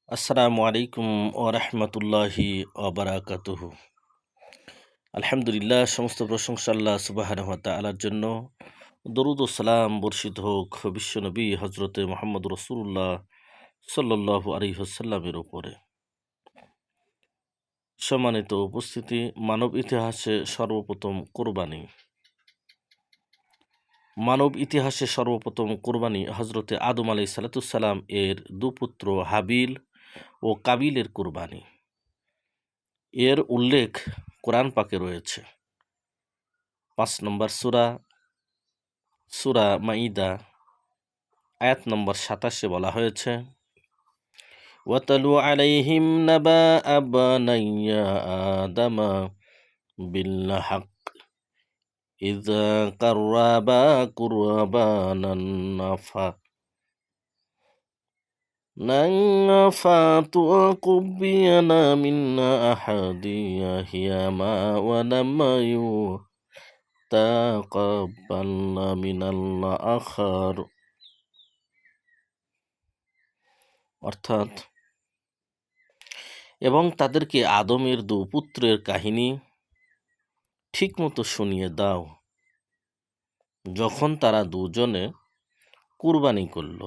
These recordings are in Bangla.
আসসালামু আলাইকুম ওরহমতুল্লাহি ওবারাকাতুহু। আলহামদুলিল্লাহ, সমস্ত প্রশংসা আল্লাহ সুবহানাহু ওয়া তাআলার জন্য। দরুদ ও সালাম বর্ষিত হোক বিশ্বনবী হজরতে মোহাম্মদ রসুল্লাহ সাল্লাল্লাহু আলাইহি ওয়াসাল্লামের উপরে। সম্মানিত উপস্থিতি, মানব ইতিহাসে সর্বপ্রথম কোরবানি হজরতে আদম আলাইহিস সালাম এর দুপুত্র হাবিল ও কাবিলের কোরবানি। এর উল্লেখ কোরআন পাকে রয়েছে। ৫ নম্বর সূরা মাইদা আয়াত নম্বর ২৭ বলা হয়েছে, ওয়াতালু আলাইহিম নাবা আবনাইয়া আদামা বিল হক ইযা কাররাবা কুরবানান ফাতুকুবিয়ানা মিন আহাদিয়াহিয়ামা ওয়া লাম তাকাব্বালা মিনাল্লাহ আখার। অর্থাৎ, এবং তাদেরকে আদমের দুপুত্রের কাহিনী ঠিকমতো শুনিয়ে দাও, যখন তারা দুজনে কুরবানি করল।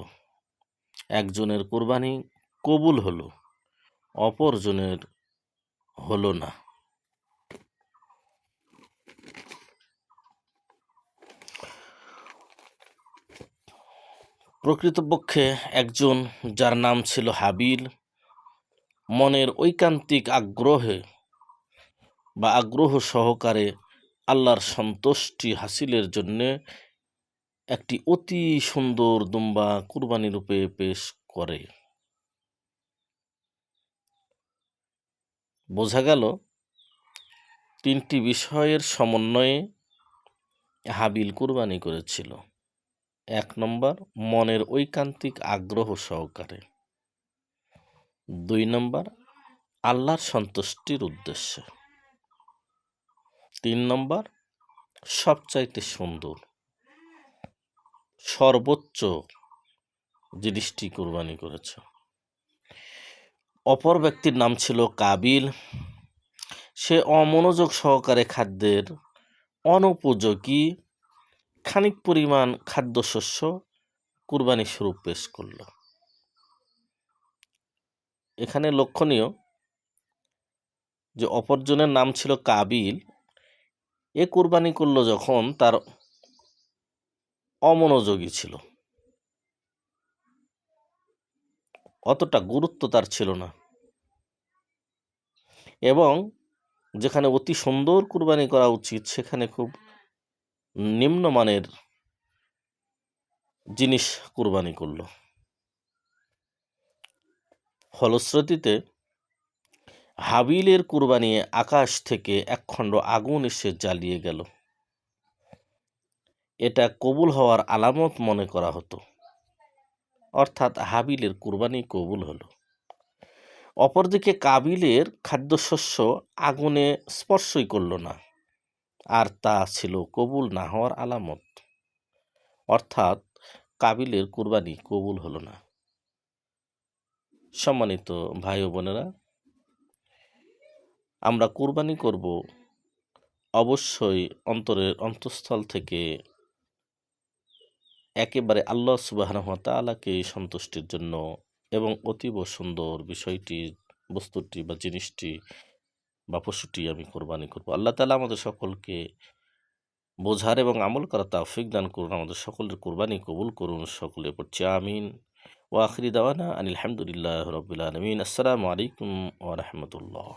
একজনের কুরবানি কবুল হলো, অপরজনের হলো না। প্রকৃতপক্ষে একজন, যার নাম ছিল হাবিল, মনের ঐকান্তিক আগ্রহ সহকারে আল্লাহর সন্তুষ্টি হাসিলের জন্য একটি অতি সুন্দর দুম্বা কুরবানি রূপে পেশ করে। বোঝা গেল, 3টি বিষয়ের সমন্বয়ে হাবিল কুরবানি করেছিল। 1 নম্বর, মনের ঐকান্তিক আগ্রহ সহকারে। 2 নম্বর, আল্লাহর সন্তুষ্টির উদ্দেশ্যে। 3 নম্বর, সবচাইতে সুন্দর, সর্বোচ্চ জিনিসটি কুরবানি করেছে। অপর ব্যক্তির নাম ছিল কাবিল। সে অমনোযোগ সহকারে খাদ্যের অনুপযোগী খানিক পরিমাণ খাদ্যশস্য কুরবানি স্বরূপ পেশ করল। এখানে লক্ষণীয় যে অপরজনের নাম ছিল কাবিল, এ কুরবানি করলো যখন তার অমনোযোগী ছিল, অতটা গুরুত্ব তার ছিল না, এবং যেখানে অতি সুন্দর কুরবানি করা উচিত সেখানে খুব নিম্নমানের জিনিস কুরবানি করল। ফলশ্রুতিতে হাবিলের কুরবানি আকাশ থেকে একখণ্ড আগুন এসে জ্বালিয়ে গেল। এটা কবুল হওয়ার আলামত মনে করা হতো, অর্থাৎ হাবিলের কুরবানি কবুল হলো। অপরদিকে কাবিলের খাদ্যশস্য আগুনে স্পর্শই করল না, আর তা ছিল কবুল না হওয়ার আলামত, অর্থাৎ কাবিলের কুরবানি কবুল হলো না। সম্মানিত ভাই ও বোনেরা, আমরা কুরবানি করব অবশ্যই অন্তরের অন্তঃস্থল থেকে একেবারে আল্লাহ সুবহানাহু ওয়া তাআলাকে সন্তুষ্টির জন্য, এবং অতীব সুন্দর বস্তুটি বা জিনিসটি বা পশুটি আমি কোরবানি করব। আল্লাহ তাআলা আমাদের সকলকে বোঝার এবং আমল করার তৌফিক দান করুন, আমাদের সকলের কোরবানি কবুল করুন। সকলে পড়ছি আমিন। ওয়া আখিরি দাওয়ানা আনিল হামদুলিল্লাহি রাব্বিল আলামিন। আসসালামু আলাইকুম ওয়া রাহমাতুল্লাহ।